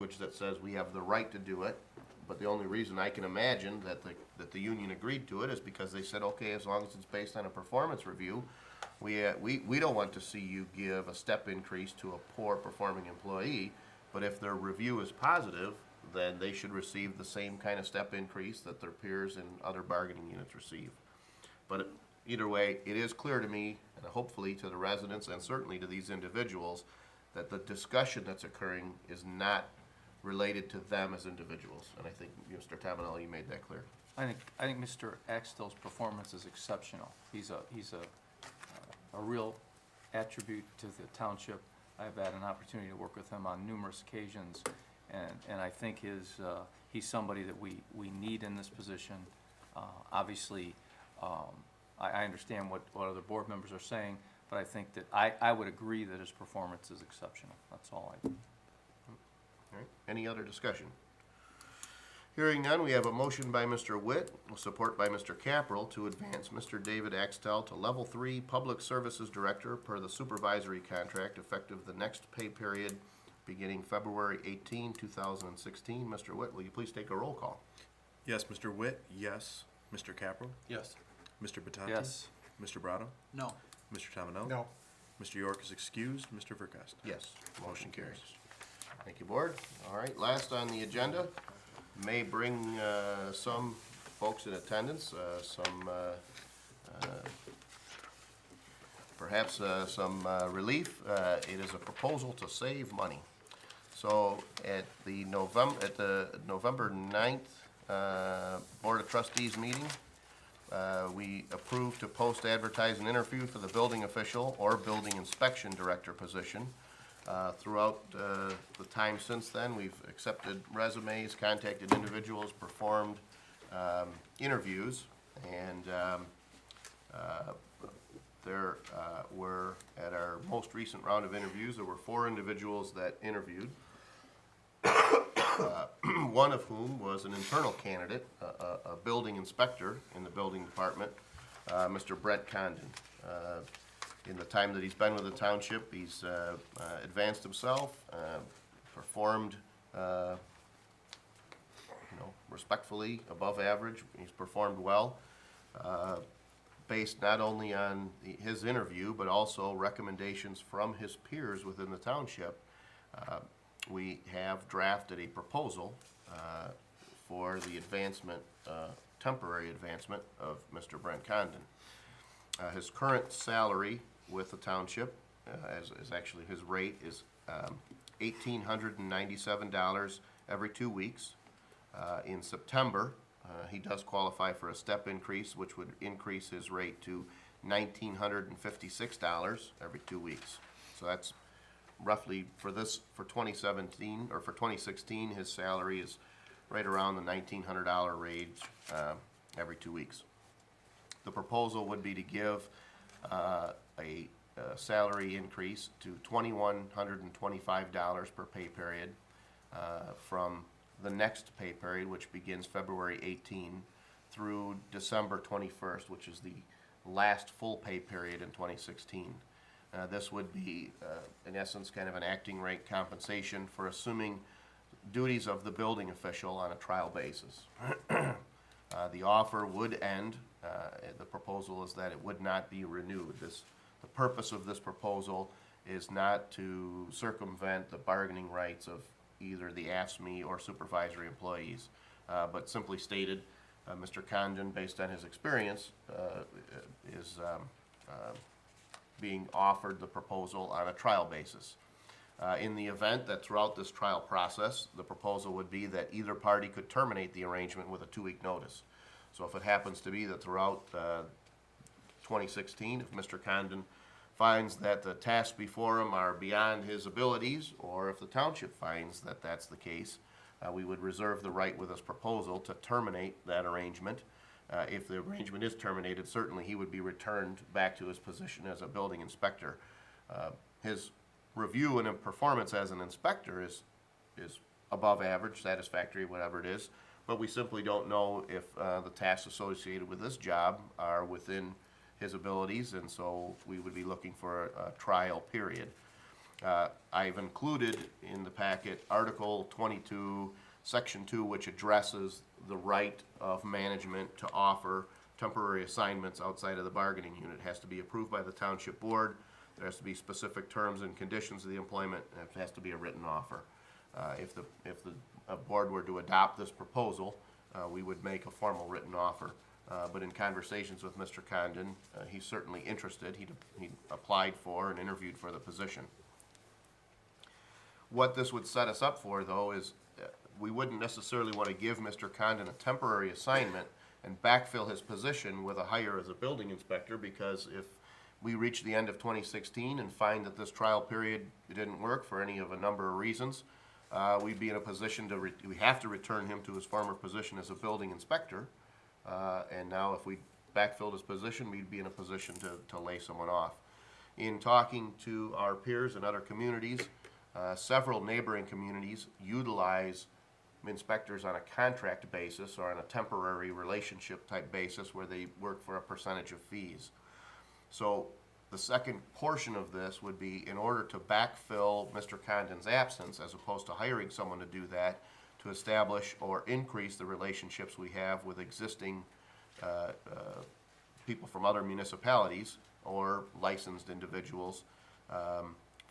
language that says we have the right to do it, but the only reason I can imagine that the union agreed to it is because they said, okay, as long as it's based on a performance review, we don't want to see you give a step increase to a poor performing employee, but if their review is positive, then they should receive the same kind of step increase that their peers in other bargaining units receive. But either way, it is clear to me, and hopefully to the residents, and certainly to these individuals, that the discussion that's occurring is not related to them as individuals. And I think, Mr. Tabanelli, you made that clear. I think Mr. Axtell's performance is exceptional. He's a real attribute to the township. I've had an opportunity to work with him on numerous occasions, and I think he's somebody that we need in this position. Obviously, I understand what other board members are saying, but I think that I would agree that his performance is exceptional. That's all I. All right. Any other discussion? Hearing none, we have a motion by Mr. Witt, support by Mr. Capral, to advance Mr. David Axtell to Level 3 Public Services Director per the supervisory contract effective the next pay period beginning February 18, 2016. Mr. Witt, will you please take a roll call? Yes, Mr. Witt, yes. Mr. Capral? Yes. Mr. Batati? Yes. Mr. Brado? No. Mr. Tamanelli? No. Mr. York is excused. Mr. Verkest? Yes, motion carries. Thank you, Board. All right, last on the agenda, may bring some folks in attendance, perhaps some relief. It is a proposal to save money. So at the November 9th Board of Trustees meeting, we approved to post, advertise, and interview for the building official or building inspection director position. Throughout the time since then, we've accepted resumes, contacted individuals, performed interviews, and there were, at our most recent round of interviews, there were 4 individuals that interviewed. One of whom was an internal candidate, a building inspector in the building department, Mr. Brett Condon. In the time that he's been with the township, he's advanced himself, performed, respectfully, above average. He's performed well, based not only on his interview, but also recommendations from his peers within the township. We have drafted a proposal for the advancement, temporary advancement of Mr. Brent Condon. His current salary with the township, is actually his rate is $1,897 every 2 weeks. In September, he does qualify for a step increase, which would increase his rate to $1,956 every 2 weeks. So that's roughly for 2017, or for 2016, his salary is right around the $1,900 range every 2 weeks. The proposal would be to give a salary increase to $2,125 per pay period from the next pay period, which begins February 18 through December 21st, which is the last full pay period in 2016. This would be, in essence, kind of an acting rate compensation for assuming duties of the building official on a trial basis. The offer would end. The proposal is that it would not be renewed. The purpose of this proposal is not to circumvent the bargaining rights of either the AFSCME or supervisory employees, but simply stated, Mr. Condon, based on his experience, is being offered the proposal on a trial basis. In the event that throughout this trial process, the proposal would be that either party could terminate the arrangement with a 2-week notice. So if it happens to be that throughout 2016, if Mr. Condon finds that the tasks before him are beyond his abilities, or if the township finds that that's the case, we would reserve the right with this proposal to terminate that arrangement. If the arrangement is terminated, certainly he would be returned back to his position as a building inspector. His review and performance as an inspector is above average, satisfactory, whatever it is, but we simply don't know if the tasks associated with this job are within his abilities, and so we would be looking for a trial period. I've included in the packet Article 22, Section 2, which addresses the right of management to offer temporary assignments outside of the bargaining unit. It has to be approved by the township board. There has to be specific terms and conditions of the employment, and it has to be a written offer. If the board were to adopt this proposal, we would make a formal written offer. But in conversations with Mr. Condon, he's certainly interested. He applied for and interviewed for the position. What this would set us up for, though, is we wouldn't necessarily want to give Mr. Condon a temporary assignment and backfill his position with a hire as a building inspector, because if we reach the end of 2016 and find that this trial period didn't work for any of a number of reasons, we'd be in a position to, we have to return him to his former position as a building inspector. And now if we backfilled his position, we'd be in a position to lay someone off. In talking to our peers in other communities, several neighboring communities utilize inspectors on a contract basis or on a temporary relationship type basis where they work for a percentage of fees. So the second portion of this would be, in order to backfill Mr. Condon's absence, as opposed to hiring someone to do that, to establish or increase the relationships we have with existing people from other municipalities or licensed individuals,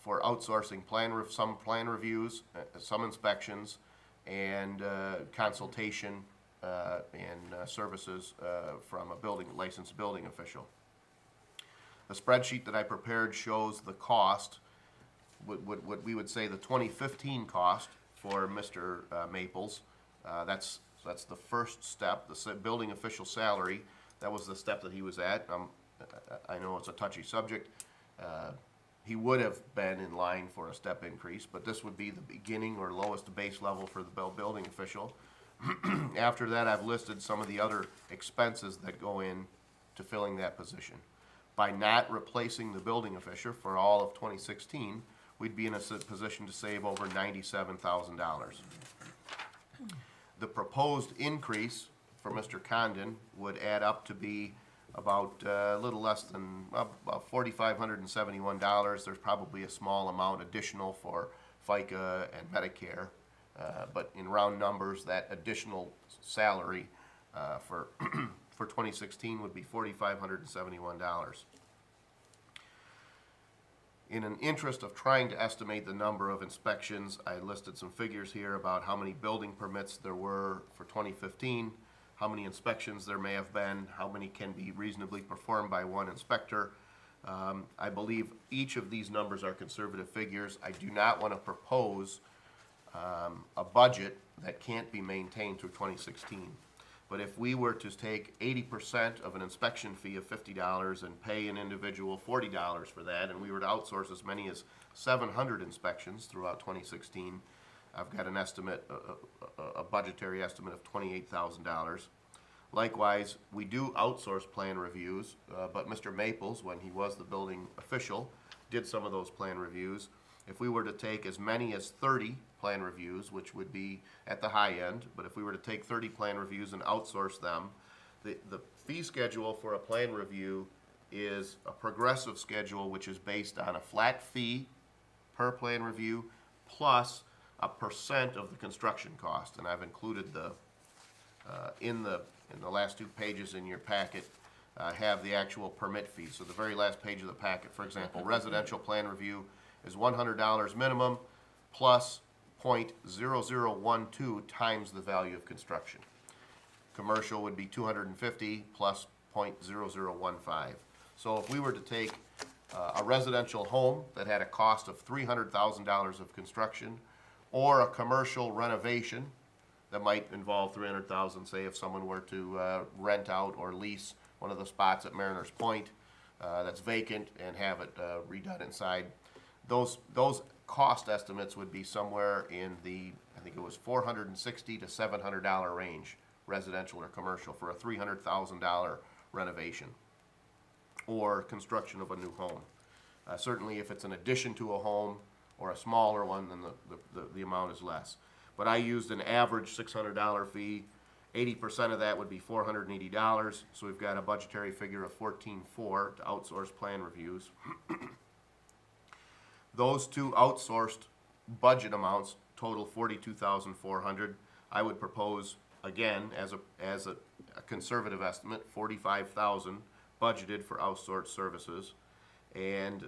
for outsourcing some plan reviews, some inspections, and consultation and services from a licensed building official. The spreadsheet that I prepared shows the cost, what we would say the 2015 cost for Mr. Maples. That's the first step, the building official salary. That was the step that he was at. I know it's a touchy subject. He would have been in line for a step increase, but this would be the beginning or lowest base level for the building official. After that, I've listed some of the other expenses that go in to filling that position. By not replacing the building official for all of 2016, we'd be in a position to save over $97,000. The proposed increase for Mr. Condon would add up to be about a little less than about $4,571. There's probably a small amount additional for FICA and Medicare, but in round numbers, that additional salary for for 2016 would be $4,571. In an interest of trying to estimate the number of inspections, I listed some figures here about how many building permits there were for 2015, how many inspections there may have been, how many can be reasonably performed by one inspector. I believe each of these numbers are conservative figures. I do not want to propose a budget that can't be maintained through 2016. But if we were to take 80% of an inspection fee of $50 and pay an individual $40 for that, and we were to outsource as many as 700 inspections throughout 2016, I've got an estimate, a budgetary estimate of $28,000. Likewise, we do outsource plan reviews, but Mr. Maples, when he was the building official, did some of those plan reviews. If we were to take as many as 30 plan reviews, which would be at the high end, but if we were to take 30 plan reviews and outsource them, the fee schedule for a plan review is a progressive schedule, which is based on a flat fee per plan review plus a percent of the construction cost. And I've included in the last 2 pages in your packet have the actual permit fee. So the very last page of the packet, for example, residential plan review is $100 minimum plus 0.0012 times the value of construction. Commercial would be $250 plus 0.0015. So if we were to take a residential home that had a cost of $300,000 of construction, or a commercial renovation that might involve $300,000, say if someone were to rent out or lease one of the spots at Mariners Point that's vacant and have it redone inside, those cost estimates would be somewhere in the, I think it was $460 to $700 range, residential or commercial, for a $300,000 renovation or construction of a new home. Certainly if it's an addition to a home or a smaller one, then the amount is less. But I used an average $600 fee. 80% of that would be $480, so we've got a budgetary figure of $14,400 to outsource plan reviews. Those two outsourced budget amounts total 42,400. I would propose, again, as a conservative estimate, 45,000 budgeted for outsourced services. And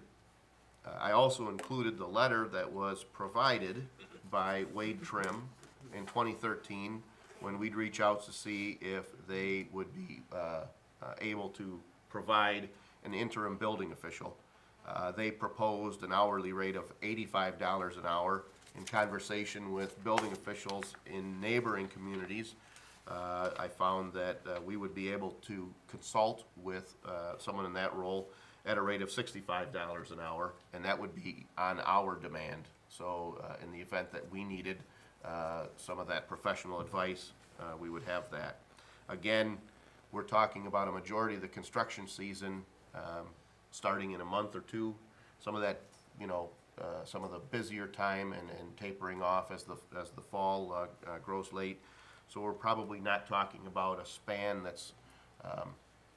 I also included the letter that was provided by Wade Trim in 2013, when we'd reach out to see if they would be able to provide an interim building official. They proposed an hourly rate of $85 an hour. In conversation with building officials in neighboring communities, I found that we would be able to consult with someone in that role at a rate of $65 an hour, and that would be on our demand. So in the event that we needed some of that professional advice, we would have that. Again, we're talking about a majority of the construction season starting in a month or two. Some of that, some of the busier time and tapering off as the fall grows late. So we're probably not talking about a span that's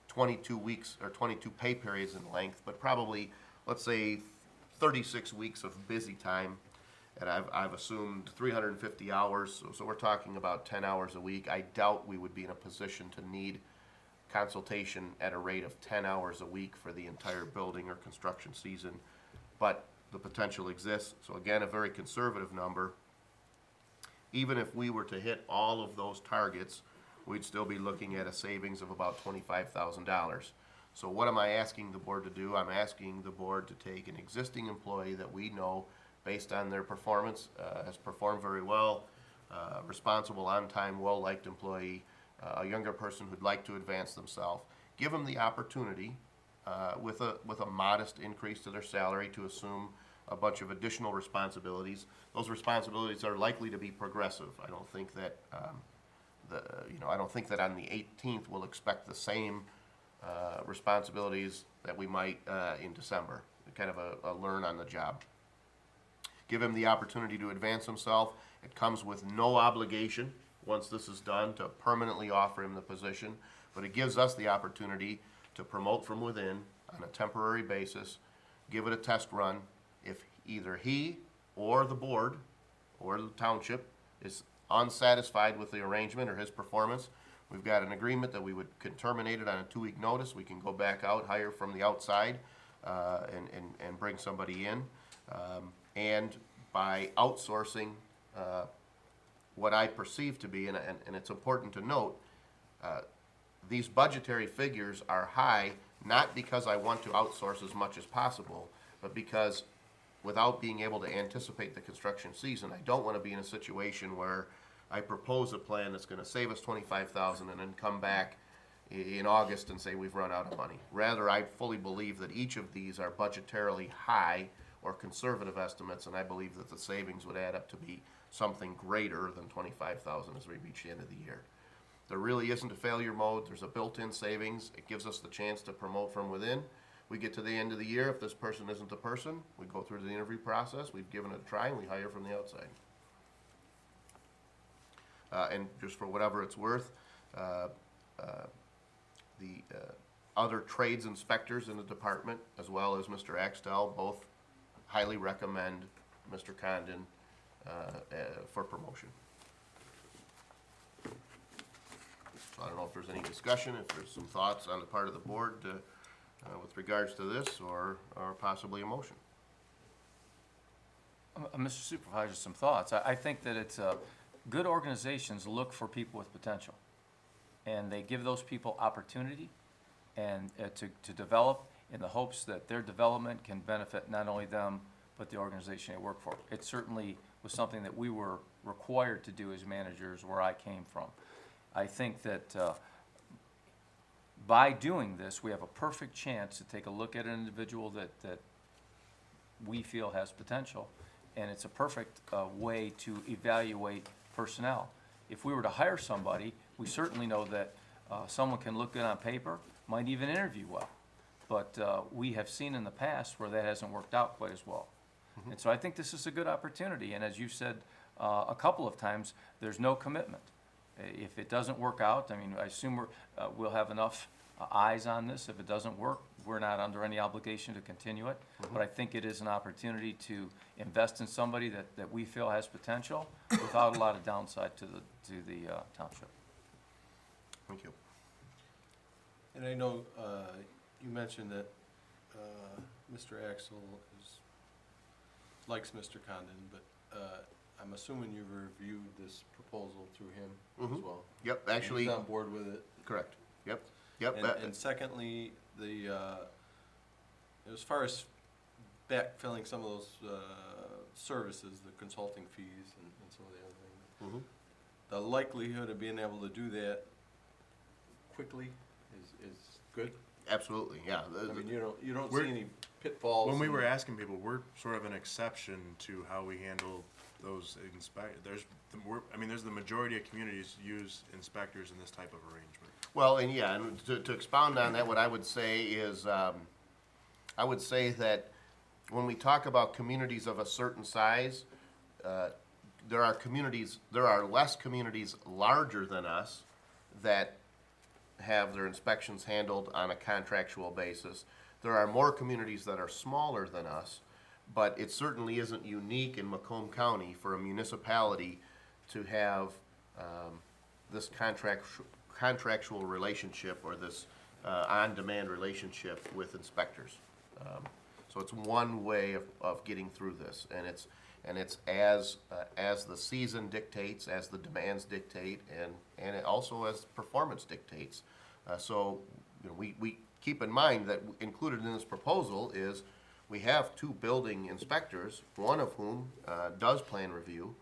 22 weeks or 22 pay periods in length, but probably, let's say, 36 weeks of busy time. And I've assumed 350 hours, so we're talking about 10 hours a week. I doubt we would be in a position to need consultation at a rate of 10 hours a week for the entire building or construction season, but the potential exists. So again, a very conservative number. Even if we were to hit all of those targets, we'd still be looking at a savings of about $25,000. So what am I asking the board to do? I'm asking the board to take an existing employee that we know, based on their performance, has performed very well, responsible, on-time, well-liked employee, a younger person who'd like to advance themselves, give them the opportunity with a modest increase to their salary to assume a bunch of additional responsibilities. Those responsibilities are likely to be progressive. I don't think that I don't think that on the 18th we'll expect the same responsibilities that we might in December. Kind of a learn on the job. Give him the opportunity to advance himself. It comes with no obligation, once this is done, to permanently offer him the position, but it gives us the opportunity to promote from within on a temporary basis, give it a test run. If either he or the board or the township is unsatisfied with the arrangement or his performance, we've got an agreement that we could terminate it on a 2-week notice. We can go back out, hire from the outside, and bring somebody in. And by outsourcing what I perceive to be, and it's important to note, these budgetary figures are high, not because I want to outsource as much as possible, but because without being able to anticipate the construction season, I don't want to be in a situation where I propose a plan that's going to save us $25,000 and then come back in August and say we've run out of money. Rather, I fully believe that each of these are budgetarily high or conservative estimates, and I believe that the savings would add up to be something greater than $25,000 as we reach the end of the year. There really isn't a failure mode. There's a built-in savings. It gives us the chance to promote from within. We get to the end of the year, if this person isn't the person, we go through the interview process, we've given it a try, and we hire from the outside. And just for whatever it's worth, the other trades inspectors in the department, as well as Mr. Axtell, both highly recommend Mr. Condon for promotion. So I don't know if there's any discussion, if there's some thoughts on the part of the board with regards to this, or possibly a motion. Mr. Supervisor, some thoughts. I think that it's good organizations look for people with potential, and they give those people opportunity and to develop in the hopes that their development can benefit not only them but the organization they work for. It certainly was something that we were required to do as managers where I came from. I think that by doing this, we have a perfect chance to take a look at an individual that we feel has potential, and it's a perfect way to evaluate personnel. If we were to hire somebody, we certainly know that someone can look good on paper, might even interview well, but we have seen in the past where that hasn't worked out quite as well. And so I think this is a good opportunity, and as you said a couple of times, there's no commitment. If it doesn't work out, I mean, I assume we'll have enough eyes on this. If it doesn't work, we're not under any obligation to continue it, but I think it is an opportunity to invest in somebody that we feel has potential without a lot of downside to the township. Thank you. And I know, you mentioned that, Mr. Axel likes Mr. Condon, but, I'm assuming you've reviewed this proposal through him as Mhm. well. Yep, And actually, he's on board with it. correct. Yep, yep. And secondly, as far as backfilling some of those, services, the consulting fees and some of the other things, Mhm. the likelihood of being able to do that quickly is good. Absolutely, yeah. I mean, you don't We're- see any pitfalls. When we were and- asking people, we're sort of an exception to how we handle those there's the majority of communities use inspectors in this type of arrangement. Well, and yeah, and to expound on that, what I would say is, I would say that when we talk about communities of a certain size, there are less communities larger than us that have their inspections handled on a contractual basis. There are more communities that are smaller than us, but it certainly isn't unique in Macomb County for a municipality to have this contractual relationship or this on-demand relationship with inspectors. So it's one way of getting through this, and it's as the season dictates, as the demands dictate, and it also as performance dictates. So, you know, we keep in mind that included in this proposal is we have 2 building inspectors, one of whom does plan review,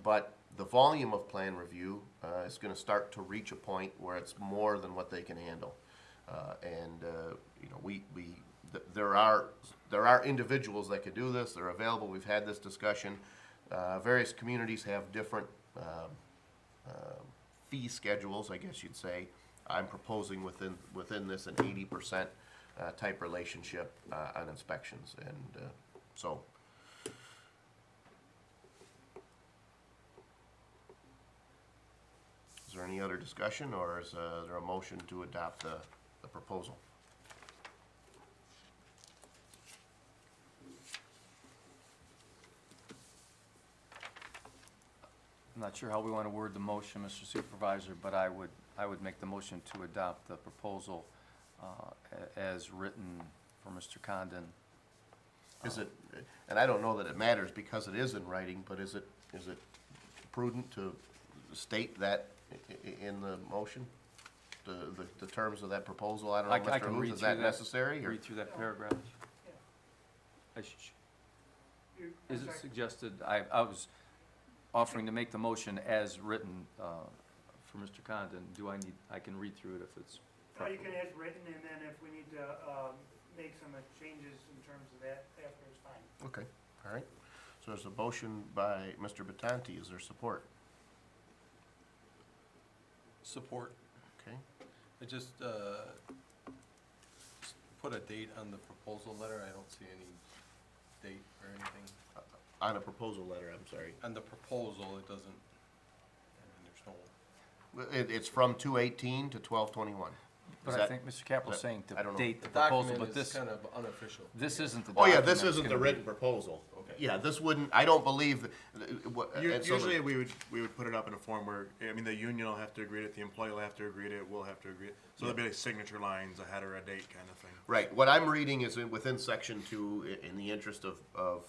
but the volume of plan review is going to start to reach a point where it's more than what they can handle. You know, there are individuals that could do this. They're available. We've had this discussion. Various communities have different fee schedules, I guess you'd say. I'm proposing within this an 80% type relationship on inspections, and so. Is there any other discussion, or is there a motion to adopt the proposal? I'm not sure how we want to word the motion, Mr. Supervisor, but I would make the motion to adopt the proposal as written for Mr. Condon. Is it, and I don't know that it matters because it is in writing, but is it prudent to state that in the motion? The terms of that proposal? I don't know, I Mr. can Huth, read is through that that. necessary? Or? Read through that paragraph. Is it suggested, I was offering to make the motion as written for Mr. Condon. I can read through it if it's No, you preferable. can add written, and then if we need to make some changes in terms of that, after it's fine. Okay, all right. So there's a motion by Mr. Batanti. Is there support? Support. Okay. I just put a date on the proposal letter. I don't see any date or anything. On a proposal letter, I'm sorry. On the proposal, it doesn't, I mean, there's no. It's from 2/18 to 12/21. But I think Mr. Capel's saying I don't to know. date the The proposal, document but is this, kind of unofficial. this isn't the Oh, document. yeah, this that's isn't the gonna written be- proposal. Okay. Yeah, this wouldn't, I don't believe, and so Usually we would put it up in a form where, I mean, the union will have to agree to it, the employee will have to agree to it, we'll have to agree. So there'll be like signature lines, a header, a date kind of thing. Right, what I'm reading is within section 2, in the interest of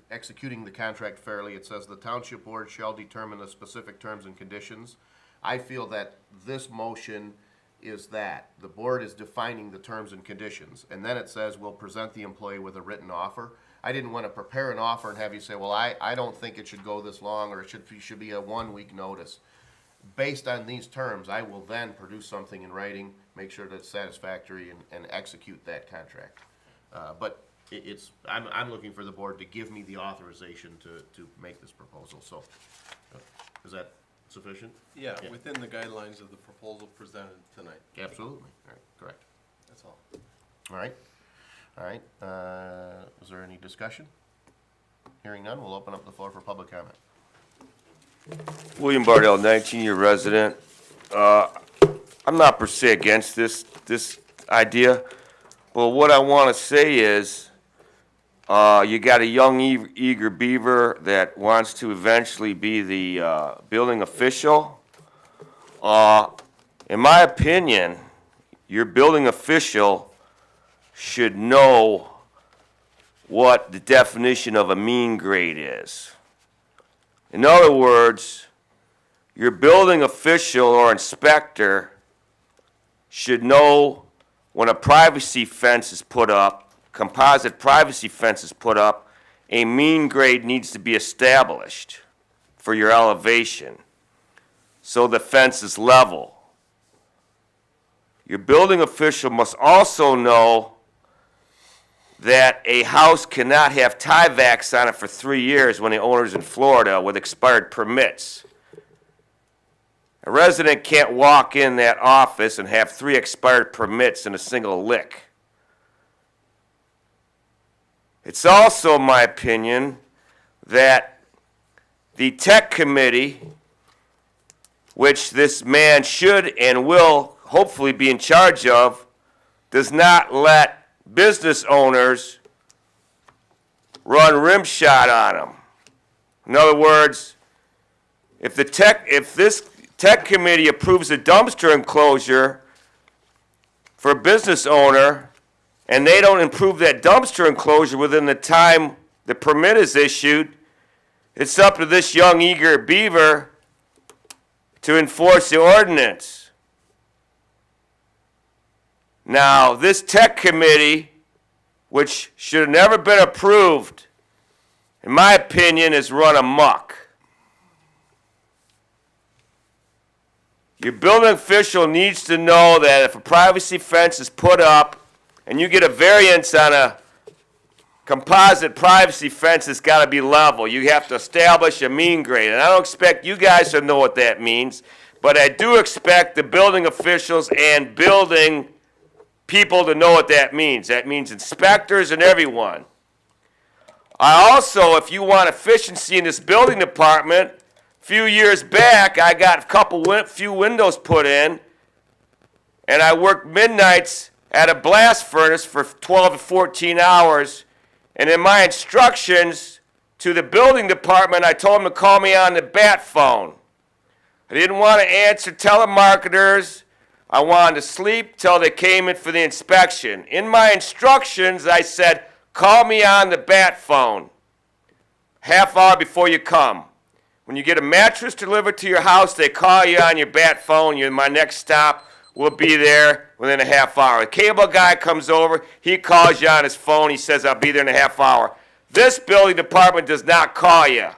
executing the contract fairly, it says the township board shall determine the specific terms and conditions. I feel that this motion is that, the board is defining the terms and conditions, and then it says we'll present the employee with a written offer. I didn't want to prepare an offer and have you say, well, I don't think it should go this long, or it should be a 1-week notice. Based on these terms, I will then produce something in writing, make sure that it's satisfactory, and execute that contract. But I'm looking for the board to give me the authorization to make this proposal, so, is that sufficient? Yeah, Yeah. within the guidelines of the proposal presented tonight. Absolutely, all right, correct. That's all. All right, all right, is there any discussion? Hearing none, we'll open up the floor for public comment. William Bardell, 19-year resident. I'm not per se against this idea. But what I want to say is, you got a young eager beaver that wants to eventually be the building official. In my opinion, your building official should know what the definition of a mean grade is. In other words, your building official or inspector should know when a privacy fence is put up, composite privacy fence is put up, a mean grade needs to be established for your elevation so the fence is level. Your building official must also know that a house cannot have tie-vacs on it for 3 years when the owner's in Florida with expired permits. A resident can't walk in that office and have 3 expired permits in a single lick. It's also my opinion that the tech committee, which this man should and will hopefully be in charge of, does not let business owners run rimshot on them. In other words, if this tech committee approves a dumpster enclosure for a business owner and they don't improve that dumpster enclosure within the time the permit is issued, it's up to this young eager beaver to enforce the ordinance. Now, this tech committee, which should have never been approved, in my opinion, is run amok. Your building official needs to know that if a privacy fence is put up and you get a variance on a composite privacy fence, it's got to be level. You have to establish a mean grade. And I don't expect you guys to know what that means, but I do expect the building officials and building people to know what that means. That means inspectors and everyone. I also, if you want efficiency in this building department, a few years back, I got few windows put in, and I worked midnights at a blast furnace for 12 to 14 hours, and in my instructions to the building department, I told them to call me on the bat phone. I didn't want to answer telemarketers. I wanted to sleep till they came in for the inspection. In my instructions, I said, call me on the bat phone, half hour before you come. When you get a mattress delivered to your house, they call you on your bat phone. My next stop will be there within a half hour. The cable guy comes over, he calls you on his phone, he says, I'll be there in a half hour. This building department does not call you.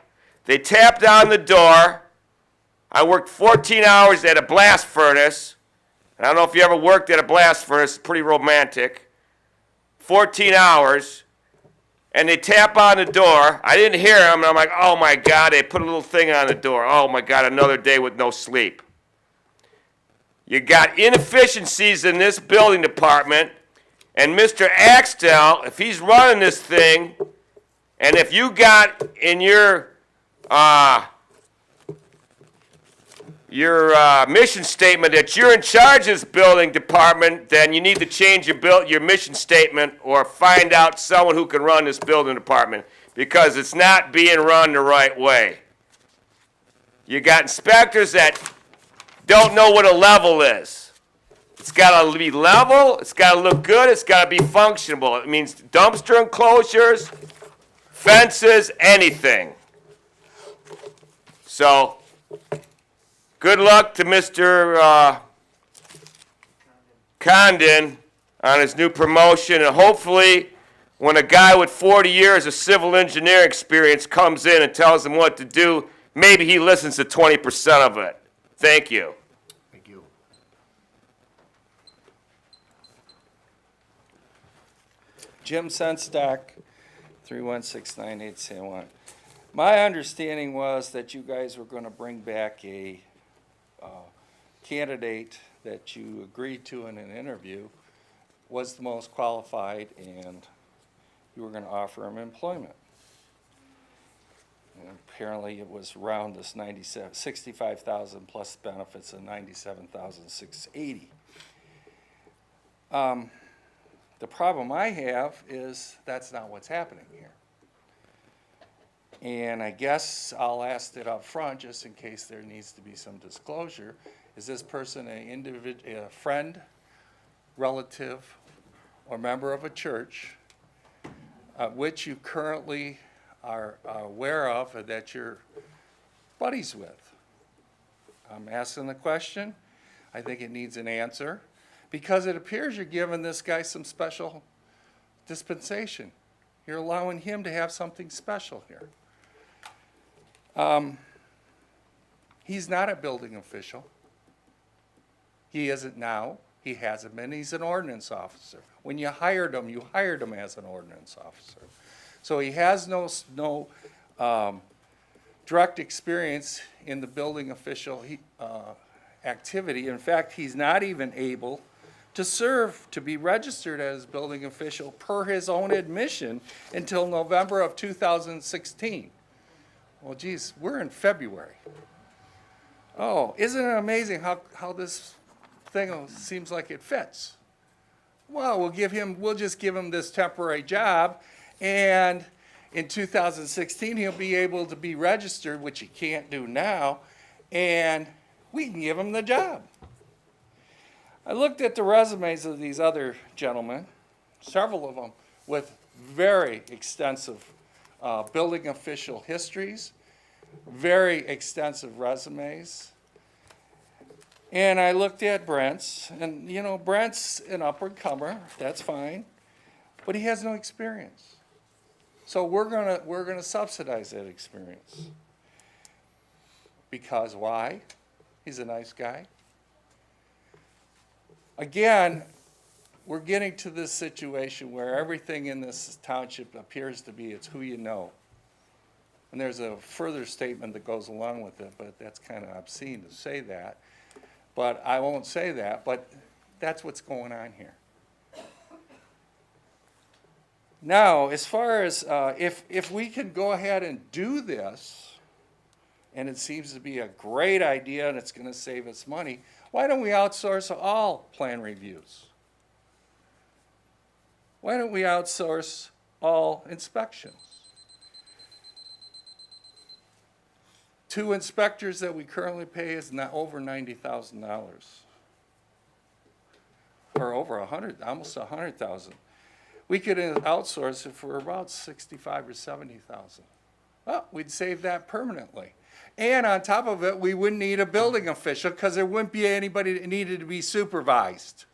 They tapped on the door. I worked 14 hours at a blast furnace. I don't know if you ever worked at a blast furnace, it's pretty romantic. 14 hours, and they tap on the door. I didn't hear them, and I'm like, oh my God, they put a little thing on the door. Oh my God, another day with no sleep. You got inefficiencies in this building department, and Mr. Axtell, if he's running this thing, and if you got in your mission statement that you're in charge of this building department, then you need to change your mission statement or find out someone who can run this building department because it's not being run the right way. You got inspectors that don't know what a level is. It's got to be level, it's got to look good, it's got to be functional. It means dumpster enclosures, fences, anything. So, good luck to Mr. Condon on his new promotion, and hopefully when a guy with 40 years of civil engineering experience comes in and tells him what to do, maybe he listens to 20% of it. Thank you. Thank you. Jim Senstock, 31698 San Juan. My understanding was that you guys were going to bring back a candidate that you agreed to in an interview was the most qualified, and you were going to offer him employment. And apparently, it was around this 65,000 plus benefits and 97,680. The problem I have is that's not what's happening here. And I guess I'll ask it up front, just in case there needs to be some disclosure. Is this person a friend, relative, or member of a church which you currently are aware of or that you're buddies with? I'm asking the question. I think it needs an answer, because it appears you're giving this guy some special dispensation. You're allowing him to have something special here. He's not a building official. He isn't now. He hasn't been. He's an ordinance officer. When you hired him, you hired him as an ordinance officer. So he has no direct experience in the building official activity. In fact, he's not even able to serve, to be registered as building official per his own admission until November of 2016. Well, geez, we're in February. Oh, isn't it amazing how this thing seems like it fits? Well, we'll just give him this temporary job, and in 2016, he'll be able to be registered, which he can't do now, and we can give him the job. I looked at the resumes of these other gentlemen, several of them with very extensive building official histories, very extensive resumes. And I looked at Brent's, and you know, Brent's an upward comer, that's fine, but he has no experience. So we're gonna subsidize that experience. Because why? He's a nice guy. Again, we're getting to this situation where everything in this township appears to be, it's who you know. And there's a further statement that goes along with it, but that's kind of obscene to say that. But I won't say that, but that's what's going on here. Now, as far as if we can go ahead and do this, and it seems to be a great idea and it's going to save us money, why don't we outsource all plan reviews? Why don't we outsource all inspections? 2 inspectors that we currently pay is not over $90,000. Or over almost 100,000. We could outsource it for about 65 or 70,000. Well, we'd save that permanently. And on top of it, we wouldn't need a building official because there wouldn't be anybody that needed to be supervised.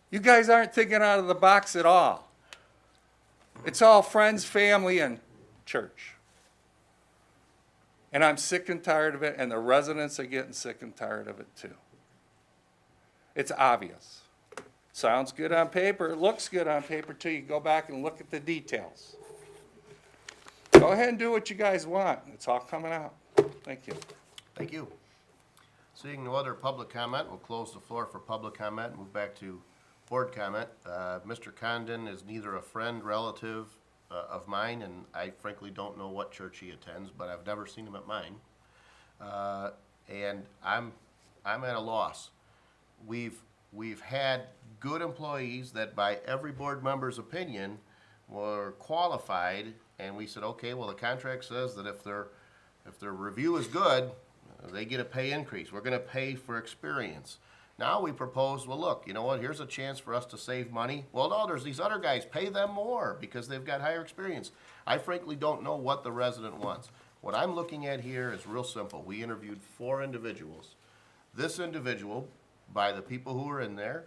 You guys aren't thinking out of the box at all. It's all friends, family, and church. And I'm sick and tired of it, and the residents are getting sick and tired of it too. It's obvious. Sounds good on paper, looks good on paper till you go back and look at the details. Go ahead and do what you guys want. It's all coming out. Thank you. Thank you. Seeing no other public comment, we'll close the floor for public comment, move back to board comment. Mr. Condon is neither a friend, relative of mine, and I frankly don't know what church he attends, but I've never seen him at mine. And I'm at a loss. We've had good employees that by every board member's opinion were qualified, and we said, okay, well, the contract says that if their review is good, they get a pay increase. We're gonna pay for experience. Now we propose, well, look, you know what, here's a chance for us to save money. Well, no, there's these other guys, pay them more because they've got higher experience. I frankly don't know what the resident wants. What I'm looking at here is real simple. We interviewed 4 individuals. This individual, by the people who were in there,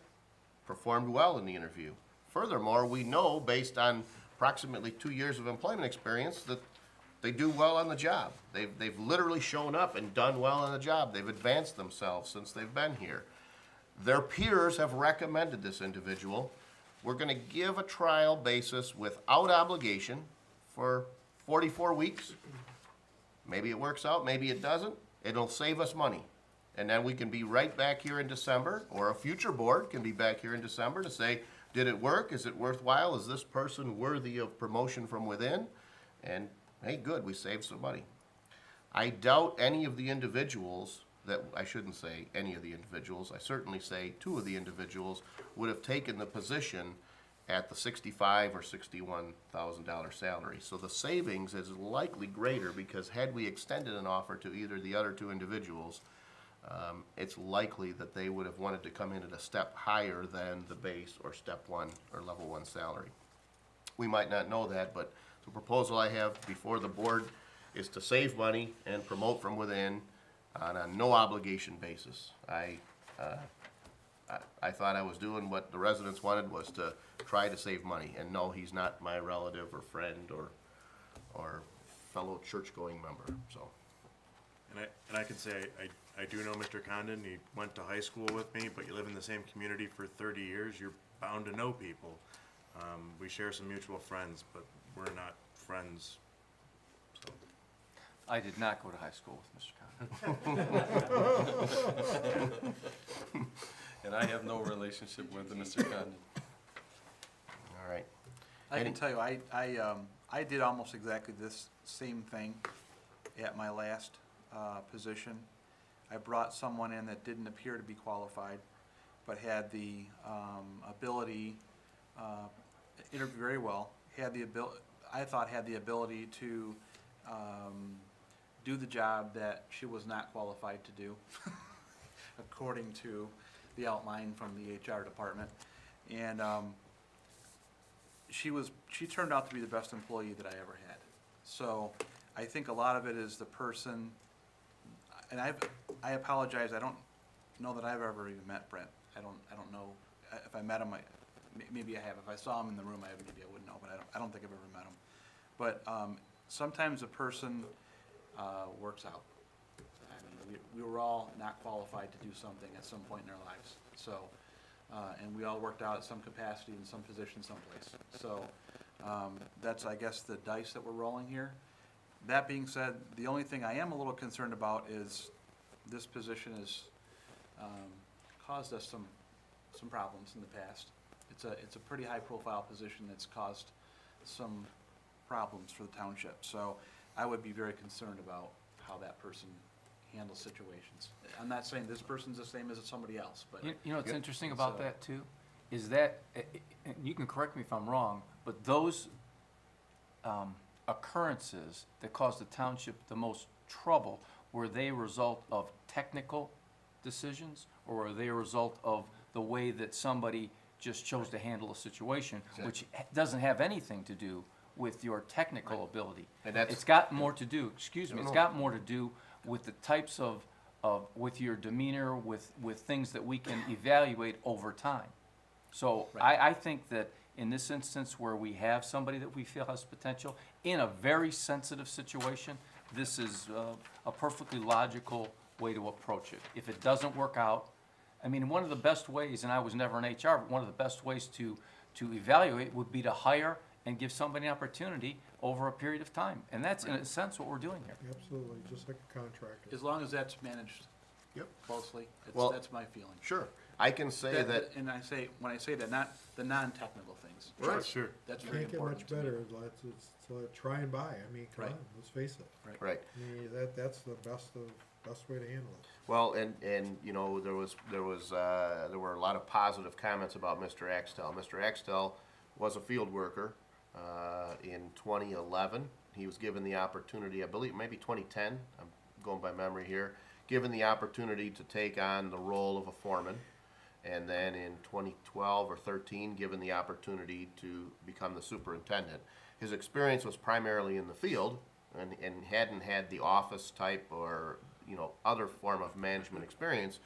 performed well in the interview. Furthermore, we know based on approximately 2 years of employment experience that they do well on the job. They've literally shown up and done well on the job. They've advanced themselves since they've been here. Their peers have recommended this individual. We're gonna give a trial basis without obligation for 44 weeks. Maybe it works out, maybe it doesn't. It'll save us money. And then we can be right back here in December, or a future board can be back here in December to say, did it work? Is it worthwhile? Is this person worthy of promotion from within? And hey, good, we saved some money. I doubt any of the individuals that, I shouldn't say any of the individuals, I certainly say two of the individuals would have taken the position at the $65,000 or $61,000 salary. So the savings is likely greater, because had we extended an offer to either the other two individuals, it's likely that they would have wanted to come in at a step higher than the base or step one or level one salary. We might not know that, but the proposal I have before the board is to save money and promote from within on a no obligation basis. I thought I was doing what the residents wanted, was to try to save money, and no, he's not my relative or friend or fellow church-going member, so. And I can say, I do know Mr. Condon, he went to high school with me, but you live in the same community for 30 years, you're bound to know people. We share some mutual friends, but we're not friends, so. I did not go to high school with Mr. Condon. And I have no relationship with Mr. Condon. All right. I Any- can tell you, I did almost exactly this same thing at my last position. I brought someone in that didn't appear to be qualified, but had the ability, interviewed very well, I thought had the ability to do the job that she was not qualified to do, according to the outline from the HR department. And she turned out to be the best employee that I ever had. So I think a lot of it is the person, and I apologize, I don't know that I've ever even met Brent. I don't know if I met him. Maybe I have. If I saw him in the room, maybe I wouldn't know, but I don't think I've ever met him. But sometimes a person works out. I mean, we were all not qualified to do something at some point in our lives. So, and we all worked out at some capacity in some position someplace. So that's, I guess, the dice that we're rolling here. That being said, the only thing I am a little concerned about is this position has caused us some problems in the past. It's a pretty high-profile position that's caused some problems for the township. So I would be very concerned about how that person handles situations. I'm not saying this person's the same as somebody else, but You know what's Yep. interesting It's, about that too, is that, and you can correct me if I'm wrong, but those occurrences that caused the township the most trouble, were they a result of technical decisions, or were they a result of the way that somebody just chose to handle a situation, which doesn't have anything to do with your technical ability? And that's- It's got more to do, excuse me, No, it's no. got more to do with the types of, with your demeanor, with things that we can evaluate over time. So I think that in this instance where we have somebody that we feel has potential, in a very sensitive situation, this is a perfectly logical way to approach it. If it doesn't work out, I mean, one of the best ways, and I was never in HR, but one of the best ways to evaluate would be to hire and give somebody an opportunity over a period of time. And that's, in a sense, what we're doing here. Absolutely, just like a contractor. as long as that's managed Yep. closely, Well- that's my feeling. Sure. I can say that, And when I say that, not the non-technical things. Right. Sure. That's very Can't get important much to me. better, it's try and buy, I mean, come Right. on, let's face it. right. I mean, that's the best way to handle it. Well, and, you know, there were a lot of positive comments about Mr. Axtell. Mr. Axtell was a field worker, in 2011. He was given the opportunity, I believe, maybe 2010, I'm going by memory here, given the opportunity to take on the role of a foreman. And then in 2012 or 13, given the opportunity to become the superintendent. His experience was primarily in the field and hadn't had the office type or, you know, other form of management experience.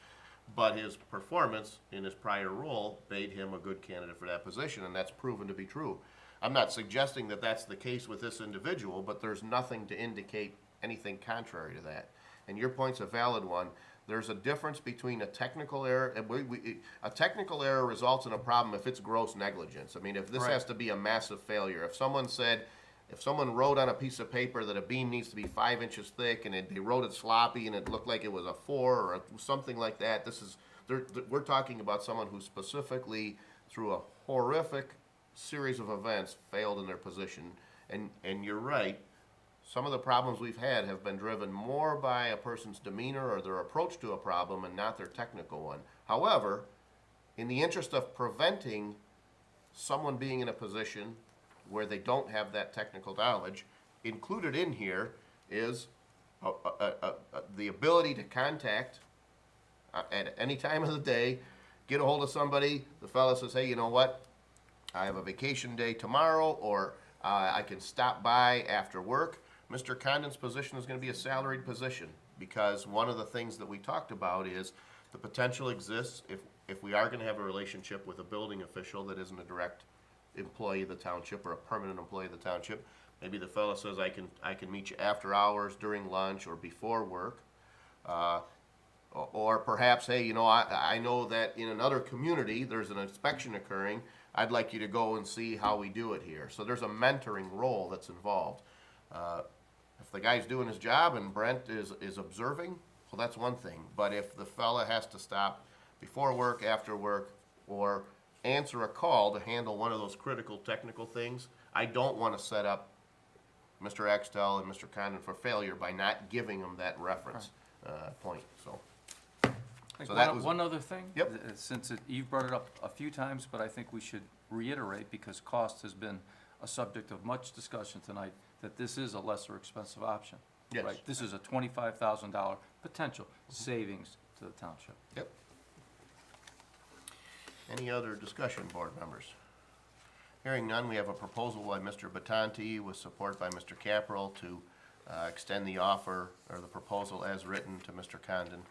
But his performance in his prior role made him a good candidate for that position, and that's proven to be true. I'm not suggesting that that's the case with this individual, but there's nothing to indicate anything contrary to that. And your point's a valid one. There's a difference between a technical error, and a technical error results in a problem if it's gross negligence. I mean, if this Right. has to be a massive failure, if someone wrote on a piece of paper that a beam needs to be 5 inches thick, and they wrote it sloppy, and it looked like it was a 4 or something like that, we're talking about someone who specifically, through a horrific series of events, failed in their position. And you're right, some of the problems we've had have been driven more by a person's demeanor or their approach to a problem and not their technical one. However, in the interest of preventing someone being in a position where they don't have that technical knowledge, included in here is the ability to contact at any time of the day, get a hold of somebody. The fellow says, hey, you know what? I have a vacation day tomorrow, or I can stop by after work. Mr. Condon's position is going to be a salaried position, because one of the things that we talked about is the potential exists if we are going to have a relationship with a building official that isn't a direct employee of the township or a permanent employee of the township. Maybe the fellow says, I can meet you after hours, during lunch, or before work. Or perhaps, hey, you know, I know that in another community, there's an inspection occurring. I'd like you to go and see how we do it here. So there's a mentoring role that's involved. If the guy's doing his job and Brent is observing, well, that's one thing. But if the fella has to stop before work, after work, or answer a call to handle one of those critical technical things, I don't want to set up Mr. Axtell and Mr. Condon for failure by not giving them that reference point. So Like So that was- one other thing? Yep. Since you've brought it up a few times, but I think we should reiterate, because cost has been a subject of much discussion tonight, that this is a lesser expensive option. Yes. Right? This is a $25,000 potential savings to the township. Yep. Any other discussion, board members? Hearing none, we have a proposal by Mr. Batanti with support by Mr. Caprell to extend the offer or the proposal as written to Mr. Condon,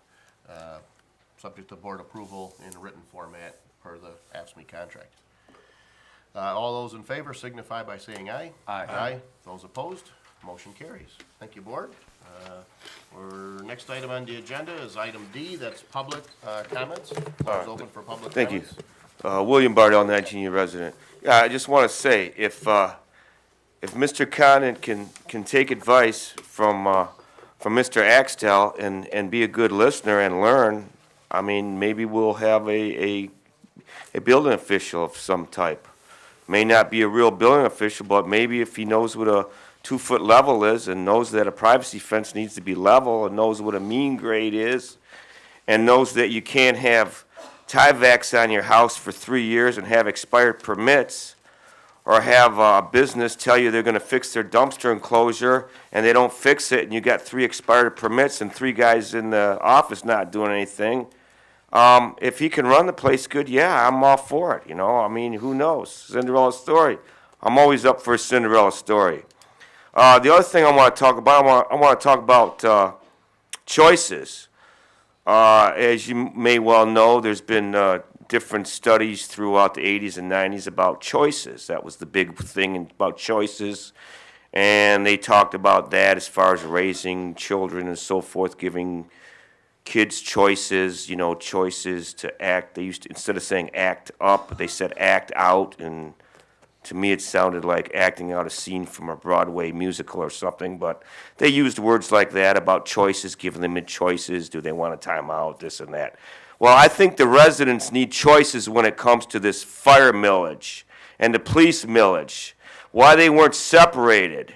subject to board approval in written format per the AFSCME contract. All those in favor signify by saying aye. Aye. Aye. Those opposed, motion carries. Thank you, board. Our next item on the agenda is item D, that's public comments. Floor is open for public Thank you. comments. William Bardell, 19-year resident. Yeah, I just want to say, if Mr. Condon can take advice from Mr. Axtell and be a good listener and learn, I mean, maybe we'll have a building official of some type. May not be a real building official, but maybe if he knows what a 2-foot level is and knows that a privacy fence needs to be level and knows what a mean grade is and knows that you can't have Tyvek on your house for 3 years and have expired permits, or have a business tell you they're gonna fix their dumpster enclosure and they don't fix it and you got 3 expired permits and 3 guys in the office not doing anything. If he can run the place good, yeah, I'm all for it, you know, I mean, who knows? Cinderella story. I'm always up for a Cinderella story. The other thing I want to talk about, I want to talk about choices. As you may well know, there's been different studies throughout the 80s and 90s about choices. That was the big thing about choices. And they talked about that as far as raising children and so forth, giving kids choices, you know, choices to act. They used to, instead of saying act up, they said act out. And to me, it sounded like acting out a scene from a Broadway musical or something, but they used words like that about choices, giving them choices. Do they want a timeout, this and that? Well, I think the residents need choices when it comes to this fire millage and the police millage. Why they weren't separated.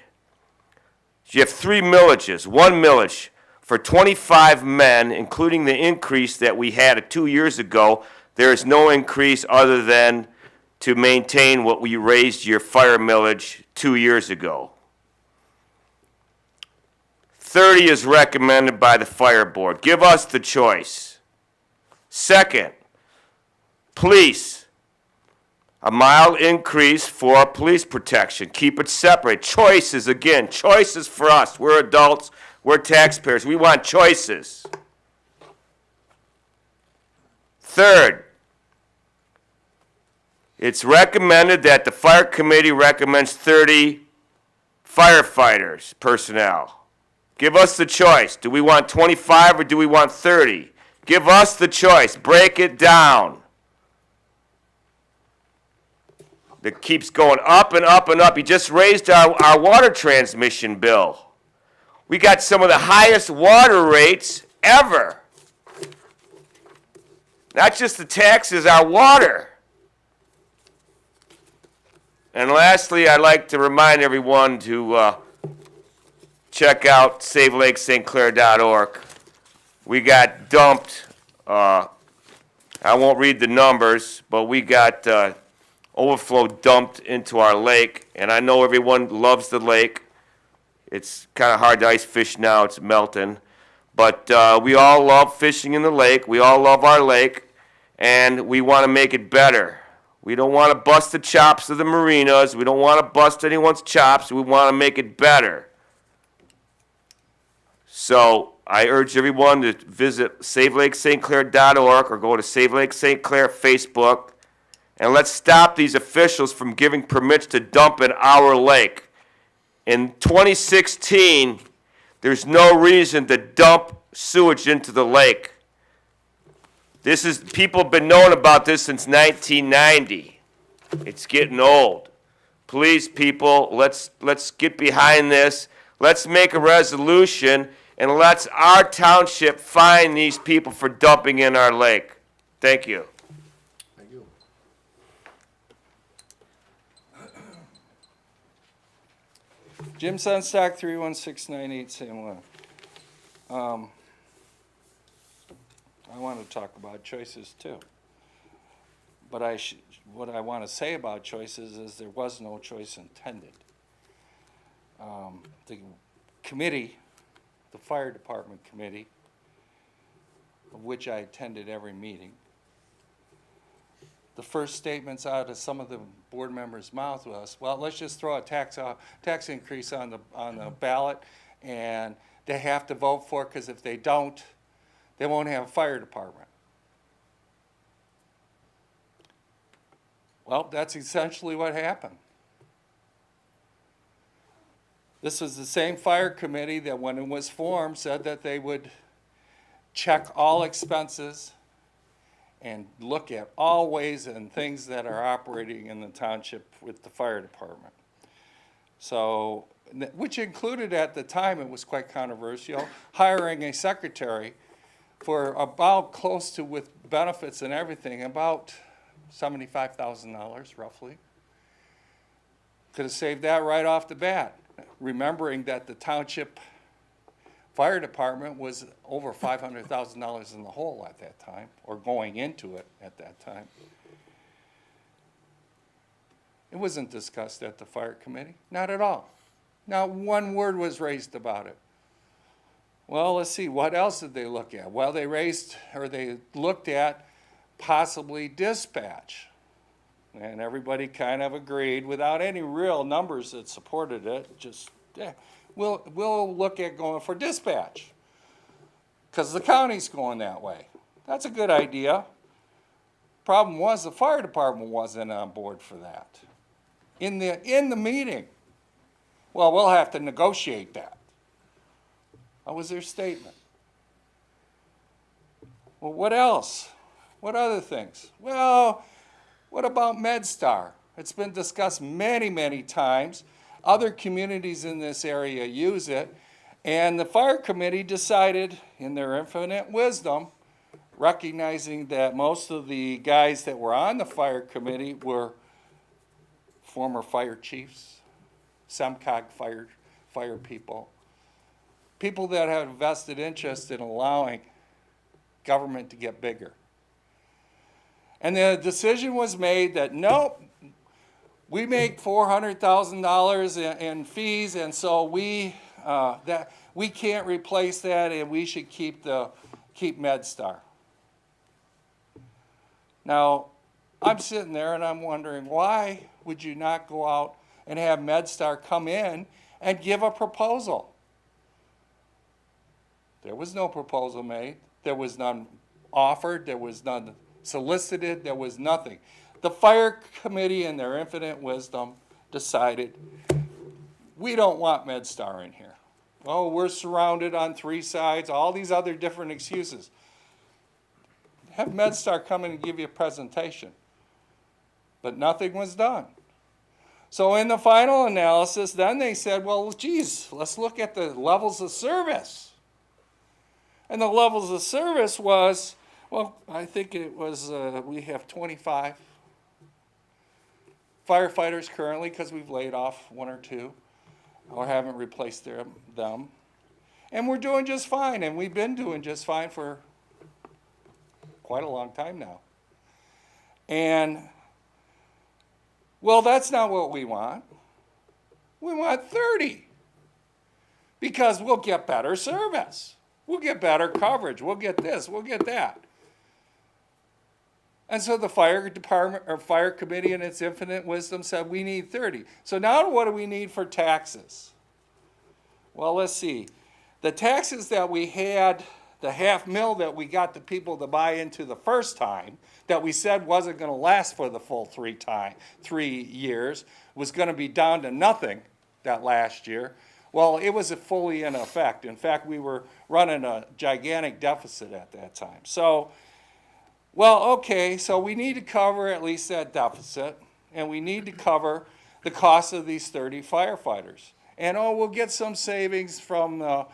You have 3 millages, 1 millage for 25 men, including the increase that we had 2 years ago. There is no increase other than to maintain what we raised your fire millage 2 years ago. 30 is recommended by the fire board. Give us the choice. Second, police. A mild increase for police protection. Keep it separate. Choices, again, choices for us. We're adults, we're taxpayers. We want choices. Third, it's recommended that the fire committee recommends 30 firefighters personnel. Give us the choice. Do we want 25 or do we want 30? Give us the choice. Break it down. It keeps going up and up and up. You just raised our water transmission bill. We got some of the highest water rates ever. Not just the taxes, our water. And lastly, I'd like to remind everyone to check out SaveLakeSt.Clair.org. We got dumped, I won't read the numbers, but we got overflow dumped into our lake, and I know everyone loves the lake. It's kind of hard to ice fish now, it's melting. But we all love fishing in the lake, we all love our lake, and we want to make it better. We don't want to bust the chops of the marinas, we don't want to bust anyone's chops, we want to make it better. So I urge everyone to visit SaveLakeSt.Clair.org or go to Save Lake St. Clair Facebook, and let's stop these officials from giving permits to dump in our lake. In 2016, there's no reason to dump sewage into the lake. People have been knowing about this since 1990. It's getting old. Please, people, let's get behind this. Let's make a resolution, and let's our township fine these people for dumping in our lake. Thank you. Thank you. Jim Sunstock, 31698 San Juan. I want to talk about choices too. But what I want to say about choices is there was no choice intended. The committee, the fire department committee, of which I attended every meeting, the first statements out of some of the board members' mouths was, well, let's just throw a tax increase on the ballot, and they have to vote for it, because if they don't, they won't have a fire department. Well, that's essentially what happened. This was the same fire committee that when it was formed said that they would check all expenses and look at all ways and things that are operating in the township with the fire department. So, which included at the time, it was quite controversial, hiring a secretary for about close to, with benefits and everything, about $75,000 roughly. Could have saved that right off the bat, remembering that the township fire department was over $500,000 in the hole at that time, or going into it at that time. It wasn't discussed at the fire committee, not at all. Not one word was raised about it. Well, let's see, what else did they look at? Well, they looked at possibly dispatch. And everybody kind of agreed without any real numbers that supported it, just, yeah, we'll look at going for dispatch. Because the county's going that way. That's a good idea. Problem was the fire department wasn't on board for that. In the meeting. Well, we'll have to negotiate that. That was their statement. Well, what else? What other things? Well, what about MedStar? It's been discussed many, many times. Other communities in this area use it. And the fire committee decided, in their infinite wisdom, recognizing that most of the guys that were on the fire committee were former fire chiefs, SEMCOG fire people, people that had a vested interest in allowing government to get bigger. And the decision was made that, nope, we make $400,000 in fees, and so we can't replace that, and we should keep MedStar. Now, I'm sitting there and I'm wondering, why would you not go out and have MedStar come in and give a proposal? There was no proposal made. There was none offered. There was none solicited. There was nothing. The fire committee, in their infinite wisdom, decided, we don't want MedStar in here. Oh, we're surrounded on three sides, all these other different excuses. Have MedStar come in and give you a presentation. But nothing was done. So in the final analysis, then they said, well, geez, let's look at the levels of service. And the levels of service was, well, I think it was, we have 25 firefighters currently, because we've laid off one or two. or haven't replaced them. And we're doing just fine, and we've been doing just fine for quite a long time now. And, well, that's not what we want. We want 30. Because we'll get better service. We'll get better coverage. We'll get this, we'll get that. And so the fire department, or fire committee in its infinite wisdom said, we need 30. So now what do we need for taxes? Well, let's see. The taxes that we had, the $500,000 that we got the people to buy into the first time, that we said wasn't gonna last for the full 3 years, was gonna be down to nothing that last year. Well, it was fully in effect. In fact, we were running a gigantic deficit at that time. So, well, okay, so we need to cover at least that deficit, and we need to cover the cost of these 30 firefighters. And, oh, we'll get some savings from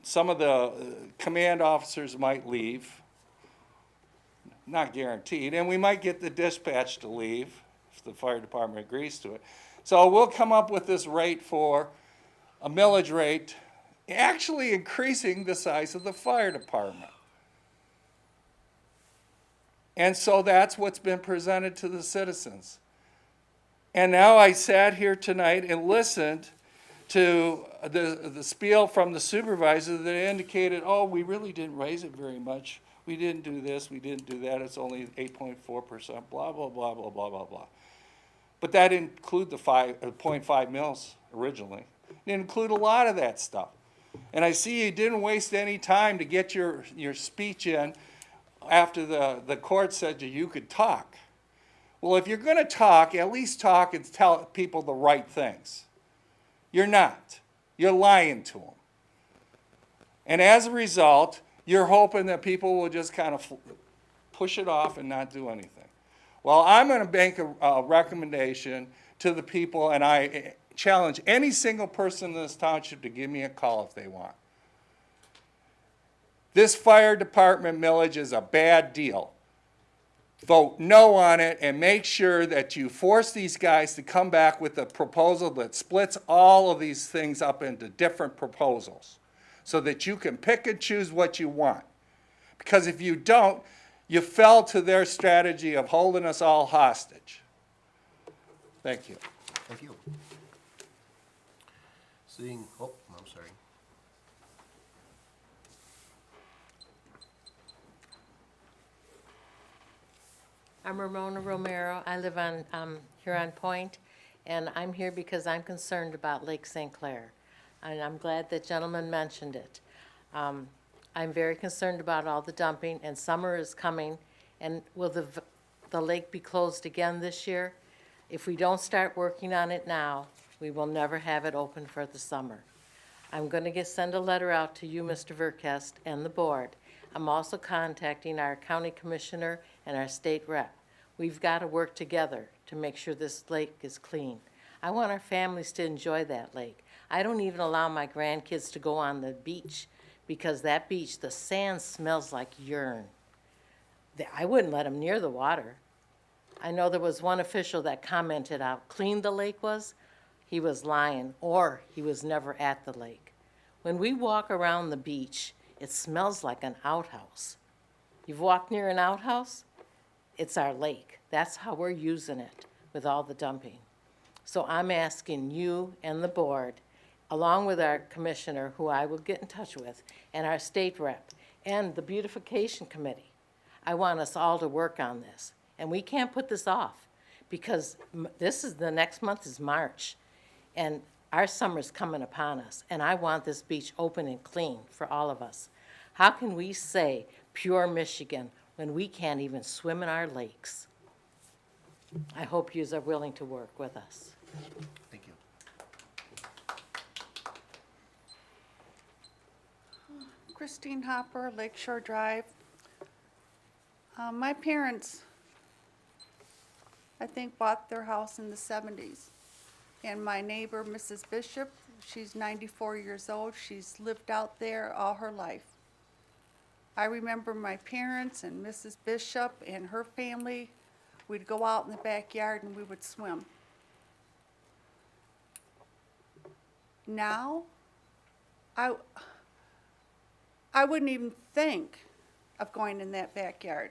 some of the command officers might leave. Not guaranteed. And we might get the dispatch to leave if the fire department agrees to it. So we'll come up with this rate for a millage rate, actually increasing the size of the fire department. And so that's what's been presented to the citizens. And now I sat here tonight and listened to the spiel from the supervisor that indicated, oh, we really didn't raise it very much. We didn't do this, we didn't do that, it's only 8.4%, blah, blah, blah, blah, blah, blah, blah. But that didn't include the 0.5 mils originally. It didn't include a lot of that stuff. And I see you didn't waste any time to get your speech in after the court said you could talk. Well, if you're going to talk, at least talk and tell people the right things. You're not. You're lying to them. And as a result, you're hoping that people will just kind of push it off and not do anything. Well, I'm going to make a recommendation to the people, and I challenge any single person in this township to give me a call if they want. This fire department millage is a bad deal. Vote no on it and make sure that you force these guys to come back with a proposal that splits all of these things up into different proposals so that you can pick and choose what you want. Because if you don't, you fell to their strategy of holding us all hostage. Thank you. Thank you. Seeing, oh, I'm sorry. I'm Ramona Romero. I live on Huron Point, and I'm here because I'm concerned about Lake St. Clair. And I'm glad that gentleman mentioned it. I'm very concerned about all the dumping, and summer is coming. And will the lake be closed again this year? If we don't start working on it now, we will never have it open for the summer. I'm going to send a letter out to you, Mr. Verkest, and the board. I'm also contacting our county commissioner and our state rep. We've got to work together to make sure this lake is clean. I want our families to enjoy that lake. I don't even allow my grandkids to go on the beach because that beach, the sand smells like urine. I wouldn't let them near the water. I know there was one official that commented how clean the lake was. He was lying, or he was never at the lake. When we walk around the beach, it smells like an outhouse. You've walked near an outhouse? It's our lake. That's how we're using it with all the dumping. So I'm asking you and the board, along with our commissioner, who I will get in touch with, and our state rep, and the beautification committee. I want us all to work on this. And we can't put this off because the next month is March, and our summer's coming upon us, and I want this beach open and clean for all of us. How can we say pure Michigan when we can't even swim in our lakes? I hope yous are willing to work with us. Thank you. Christine Hopper, Lakeshore Drive. My parents, I think, bought their house in the 70s. And my neighbor, Mrs. Bishop, she's 94 years old. She's lived out there all her life. I remember my parents and Mrs. Bishop and her family, we'd go out in the backyard and we would swim. Now, I wouldn't even think of going in that backyard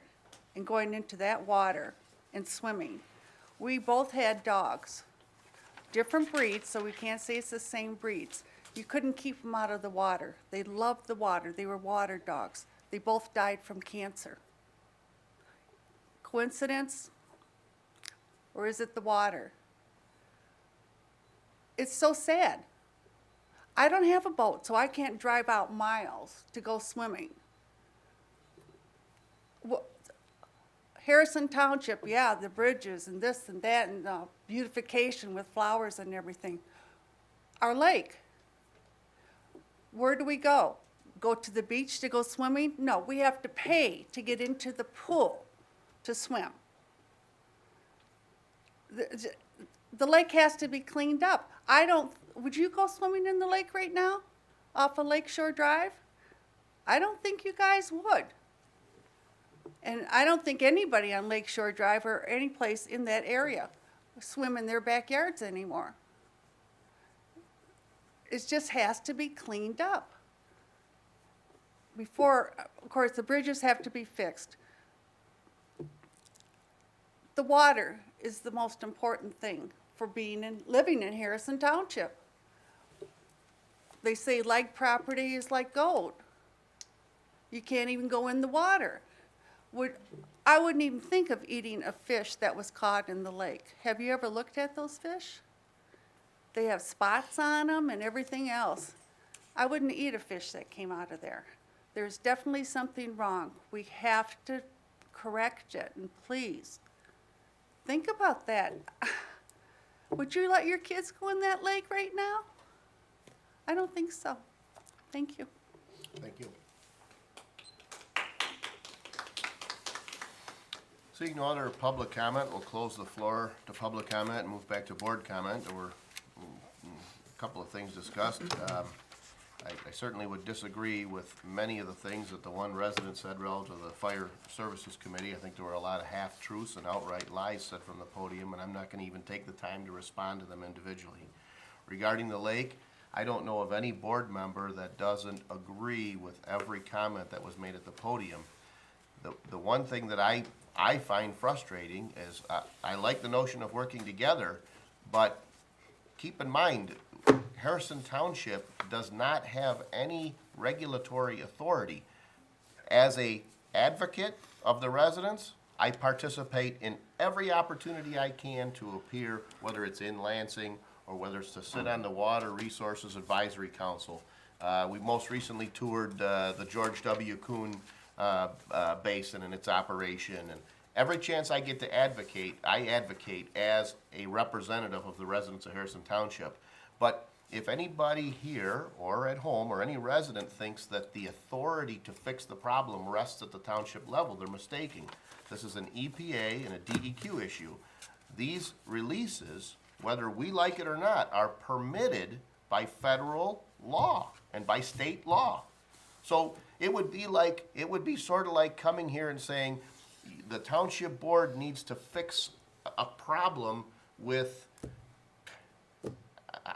and going into that water and swimming. We both had dogs, different breeds, so we can't say it's the same breeds. You couldn't keep them out of the water. They loved the water. They were water dogs. They both died from cancer. Coincidence? Or is it the water? It's so sad. I don't have a boat, so I can't drive out miles to go swimming. Harrison Township, yeah, the bridges and this and that and beautification with flowers and everything. Our lake, where do we go? Go to the beach to go swimming? No, we have to pay to get into the pool to swim. The lake has to be cleaned up. Would you go swimming in the lake right now off of Lakeshore Drive? I don't think you guys would. And I don't think anybody on Lakeshore Drive or any place in that area swim in their backyards anymore. It just has to be cleaned up. Before, of course, the bridges have to be fixed. The water is the most important thing for living in Harrison Township. They say like property is like gold. You can't even go in the water. I wouldn't even think of eating a fish that was caught in the lake. Have you ever looked at those fish? They have spots on them and everything else. I wouldn't eat a fish that came out of there. There's definitely something wrong. We have to correct it, and please, think about that. Would you let your kids go in that lake right now? I don't think so. Thank you. Thank you. Seeing no other public comment, we'll close the floor to public comment and move back to board comment. There were a couple of things discussed. I certainly would disagree with many of the things that the one resident said relative to the Fire Services Committee. I think there were a lot of half-truths and outright lies said from the podium, and I'm not gonna even take the time to respond to them individually. Regarding the lake, I don't know of any board member that doesn't agree with every comment that was made at the podium. The one thing that I find frustrating is I like the notion of working together, but keep in mind, Harrison Township does not have any regulatory authority. As a advocate of the residents, I participate in every opportunity I can to appear, whether it's in Lansing or whether it's to sit on the Water Resources Advisory Council. We most recently toured the George W. Kuhn Basin and its operation, and every chance I get to advocate, I advocate as a representative of the residents of Harrison Township. But if anybody here or at home or any resident thinks that the authority to fix the problem rests at the township level, they're mistaken. This is an EPA and a DEQ issue. These releases, whether we like it or not, are permitted by federal law and by state law. So it would be sort of like coming here and saying the township board needs to fix a problem with,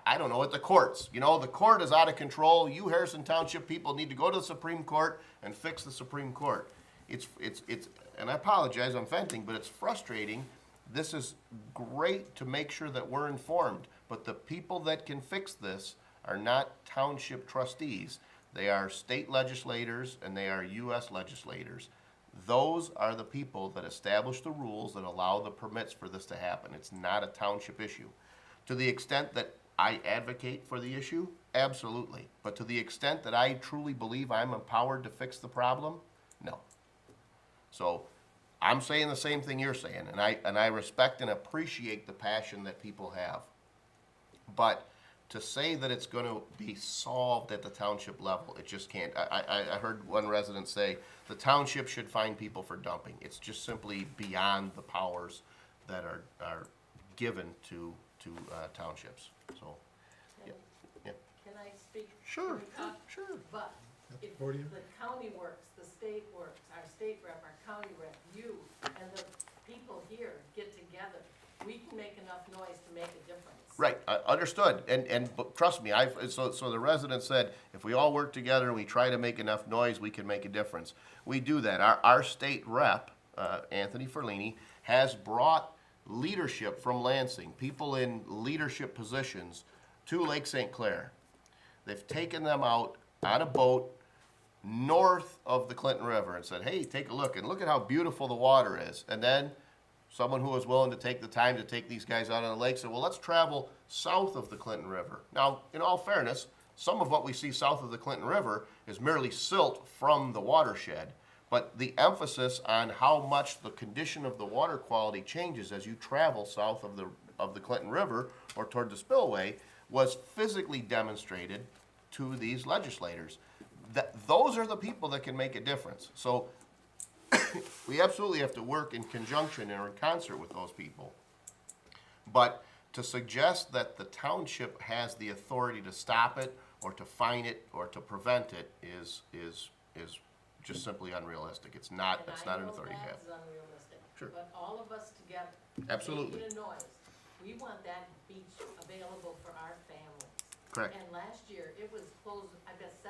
I don't know, at the courts. You know, the court is out of control. You Harrison Township people need to go to the Supreme Court and fix the Supreme Court. It's, and I apologize, I'm venting, but it's frustrating. This is great to make sure that we're informed, but the people that can fix this are not township trustees. They are state legislators and they are U.S. legislators. Those are the people that establish the rules that allow the permits for this to happen. It's not a township issue. To the extent that I advocate for the issue, absolutely. But to the extent that I truly believe I'm empowered to fix the problem, no. So I'm saying the same thing you're saying, and I respect and appreciate the passion that people have. But to say that it's going to be solved at the township level, it just can't. I heard one resident say the township should fine people for dumping. It's just simply beyond the powers that are given to townships. So, yeah. Can I speak? Sure, Can we talk? sure. But At the if podium? the county works, the state works, our state rep, our county rep, you, and the people here get together, we can make enough noise to make a difference. Right, understood, but trust me, so the resident said, if we all work together and we try to make enough noise, we can make a difference. We do that. Our state rep, Anthony Ferlini, has brought leadership from Lansing, people in leadership positions, to Lake St. Clair. They've taken them out on a boat north of the Clinton River and said, hey, take a look, and look at how beautiful the water is. And then someone who was willing to take the time to take these guys out on the lake said, well, let's travel south of the Clinton River. Now, in all fairness, some of what we see south of the Clinton River is merely silt from the watershed. But the emphasis on how much the condition of the water quality changes as you travel south of the Clinton River or toward the spillway was physically demonstrated to these legislators. Those are the people that can make a difference. So we absolutely have to work in conjunction or in concert with those people. But to suggest that the township has the authority to stop it or to fine it or to prevent it is just simply unrealistic. It's not, that's not an authority you have. And I know that's unrealistic. Sure. But all of us together. Absolutely. Making a noise. We want that beach available for our families. Correct. And last year, it was closed, I bet 75%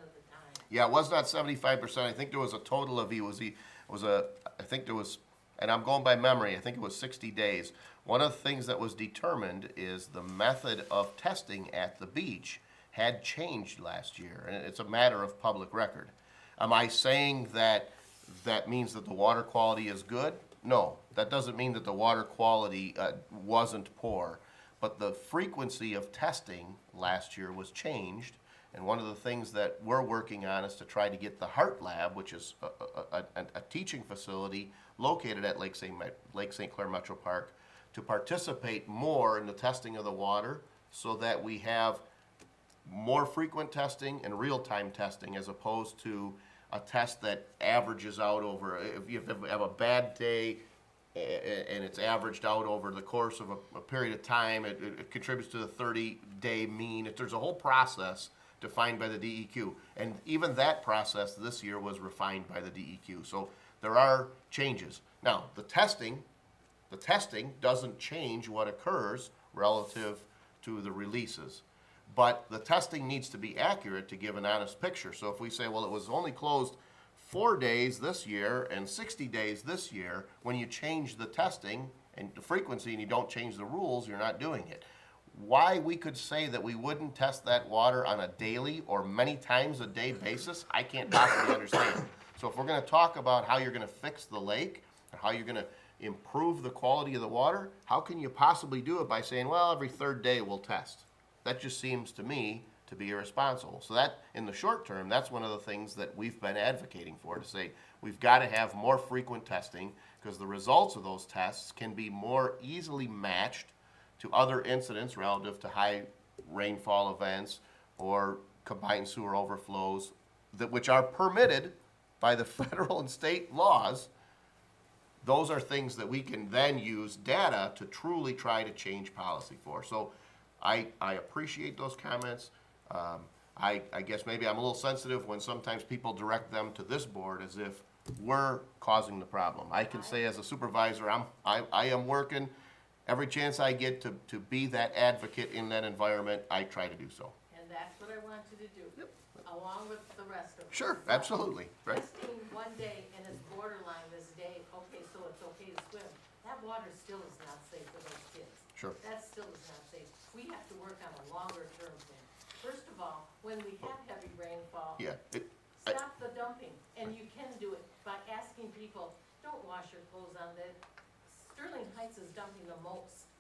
of the time. Yeah, it was not 75%. I think there was a total of, I think there was, and I'm going by memory, I think it was 60 days. One of the things that was determined is the method of testing at the beach had changed last year, and it's a matter of public record. Am I saying that that means that the water quality is good? No, that doesn't mean that the water quality wasn't poor. But the frequency of testing last year was changed, and one of the things that we're working on is to try to get the Heart Lab, which is a teaching facility located at Lake St. Clair Metro Park, to participate more in the testing of the water so that we have more frequent testing and real-time testing as opposed to a test that averages out over, if you have a bad day and it's averaged out over the course of a period of time, it contributes to the 30-day mean. There's a whole process defined by the DEQ. And even that process this year was refined by the DEQ. So there are changes. Now, the testing doesn't change what occurs relative to the releases. But the testing needs to be accurate to give an honest picture. So if we say, well, it was only closed 4 days this year and 60 days this year, when you change the testing and the frequency and you don't change the rules, you're not doing it. Why we could say that we wouldn't test that water on a daily or many times a day basis, I can't possibly understand. So if we're going to talk about how you're going to fix the lake, or how you're going to improve the quality of the water, how can you possibly do it by saying, well, every third day we'll test? That just seems to me to be irresponsible. So that, in the short term, that's one of the things that we've been advocating for, to say we've got to have more frequent testing because the results of those tests can be more easily matched to other incidents relative to high rainfall events or combined sewer overflows, which are permitted by the federal and state laws. Those are things that we can then use data to truly try to change policy for. So I appreciate those comments. I guess maybe I'm a little sensitive when sometimes people direct them to this board as if we're causing the problem. I can say as a supervisor, I am working every chance I get to be that advocate in that environment. I try to do so. And that's what I want you to do, along with the rest of us. Sure, absolutely, right. Testing one day and it's borderline this day, okay, so it's okay to swim. That water still is not safe for those kids. Sure. That still is not safe. We have to work on a longer term thing. First of all, when we have heavy rainfall, Yeah. stop the dumping. And you can do it by asking people, don't wash your clothes on the, Sterling Heights is dumping the most.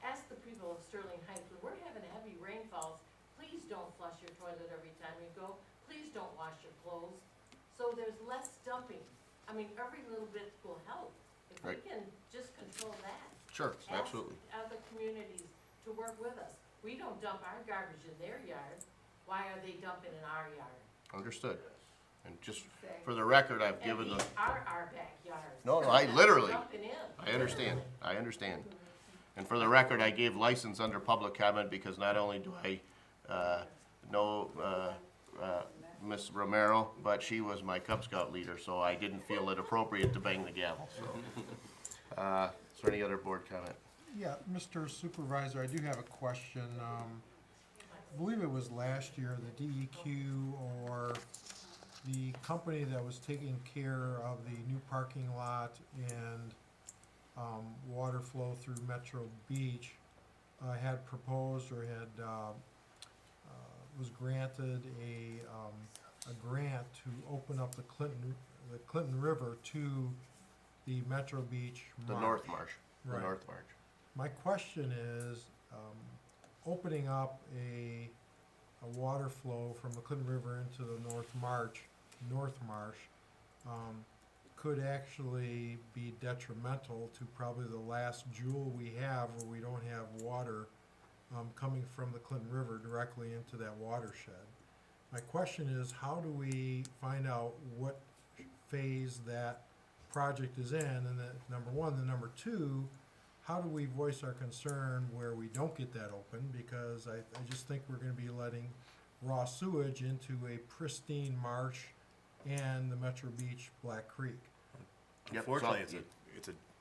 Ask the people of Sterling Heights, when we're having heavy rainfalls, please don't flush your toilet every time you go. Please don't wash your clothes. So there's less dumping. I mean, every little bit will help. If we Right. can just control that. Sure, absolutely. Ask other communities to work with us. We don't dump our garbage in their yard. Why are they dumping in our yard? Understood. And just for the record, I've given And the, these are our backyards. No, I literally, Dumping in. I understand, I understand. And for the record, I gave license under public comment because not only do I know Miss Romero, but she was my Cub Scout leader, so I didn't feel it appropriate to bang the gavel, so. Is there any other board comment? Yeah, Mr. Supervisor, I do have a question. I believe it was last year, the DEQ or the company that was taking care of the new parking lot and water flow through Metro Beach had proposed or had was granted a grant to open up the Clinton River to the Metro Beach The Marsh. North Marsh, the Right. North Marsh. My question is, opening up a water flow from the Clinton River into the North Marsh, could actually be detrimental to probably the last jewel we have where we don't have water coming from the Clinton River directly into that watershed. My question is, how do we find out what phase that project is in? And that, number one. Then number two, how do we voice our concern where we don't get that open? Because I just think we're gonna be letting raw sewage into a pristine marsh and the Metro Beach Black Creek. Yep, Unfortunately, so-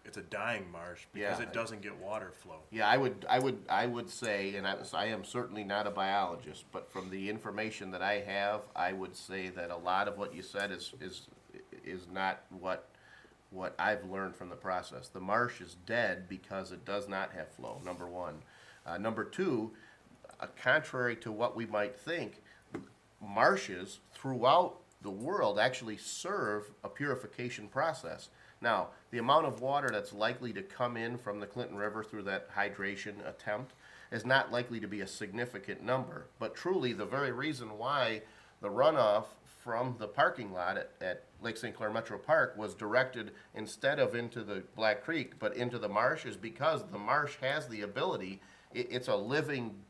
it's a dying marsh because Yeah. it doesn't get water flow. Yeah, I would say, and I am certainly not a biologist, but from the information that I have, I would say that a lot of what you said is not what I've learned from the process. The marsh is dead because it does not have flow, number one. Number two, contrary to what we might think, marshes throughout the world actually serve a purification process. Now, the amount of water that's likely to come in from the Clinton River through that hydration attempt is not likely to be a significant number. But truly, the very reason why the runoff from the parking lot at Lake St. Clair Metro Park was directed instead of into the Black Creek, but into the marsh is because the marsh has the ability, it's a living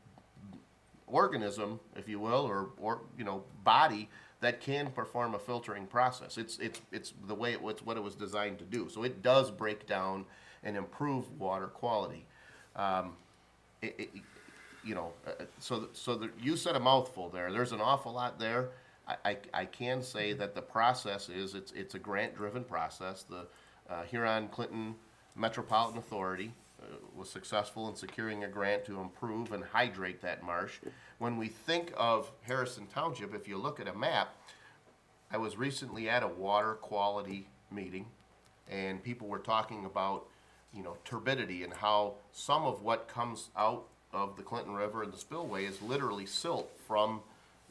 organism, if you will, or body that can perform a filtering process. It's the way it's what it was designed to do. So it does break down and improve water quality. You said a mouthful there. There's an awful lot there. I can say that the process is it's a grant-driven process. The Huron-Clinton Metropolitan Authority was successful in securing a grant to improve and hydrate that marsh. When we think of Harrison Township, if you look at a map, I was recently at a water quality meeting, and people were talking about, turbidity and how some of what comes out of the Clinton River and the spillway is literally silt from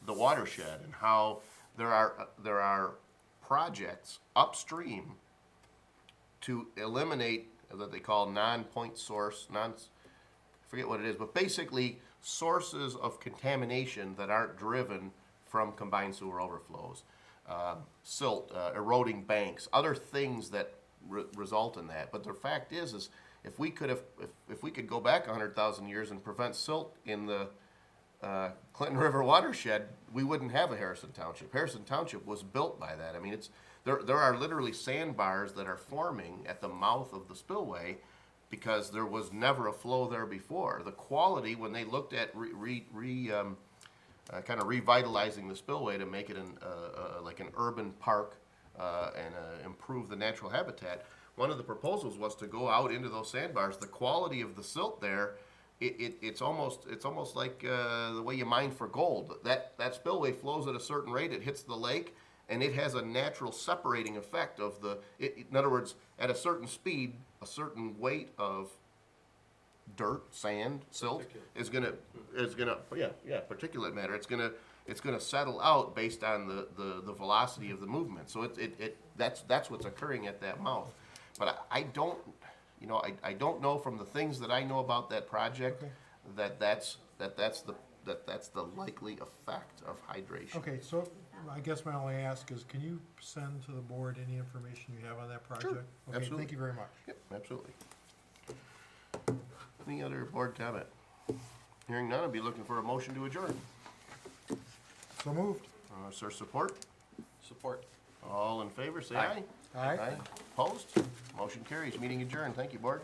the watershed, and how there are projects upstream to eliminate that they call non-point source, I forget what it is, but basically sources of contamination that aren't driven from combined sewer overflows, silt, eroding banks, other things that result in that. But the fact is if we could go back 100,000 years and prevent silt in the Clinton River watershed, we wouldn't have a Harrison Township. Harrison Township was built by that. I mean, there are literally sandbars that are forming at the mouth of the spillway because there was never a flow there before. The quality, when they looked at kind of revitalizing the spillway to make it like an urban park and improve the natural habitat, one of the proposals was to go out into those sandbars. The quality of the silt there, it's almost like the way you mine for gold. That spillway flows at a certain rate, it hits the lake, and it has a natural separating effect of in other words, at a certain speed, a certain weight of dirt, sand, silt is gonna particulate matter. It's gonna settle out based on the velocity of the movement. So that's what's occurring at that mouth. But I don't know from the things that I know about that project that's the likely effect of hydration. Okay, so I guess my only ask is, can you send to the board any information you have on that project? Sure, Okay, absolutely. thank you very much. Yep, absolutely. Any other board comment? Hearing none, I'd be looking for a motion to adjourn. So moved. Is there support? Support. All in favor, say aye. Aye. Opposed? Motion carries. Meeting adjourned. Thank you, board.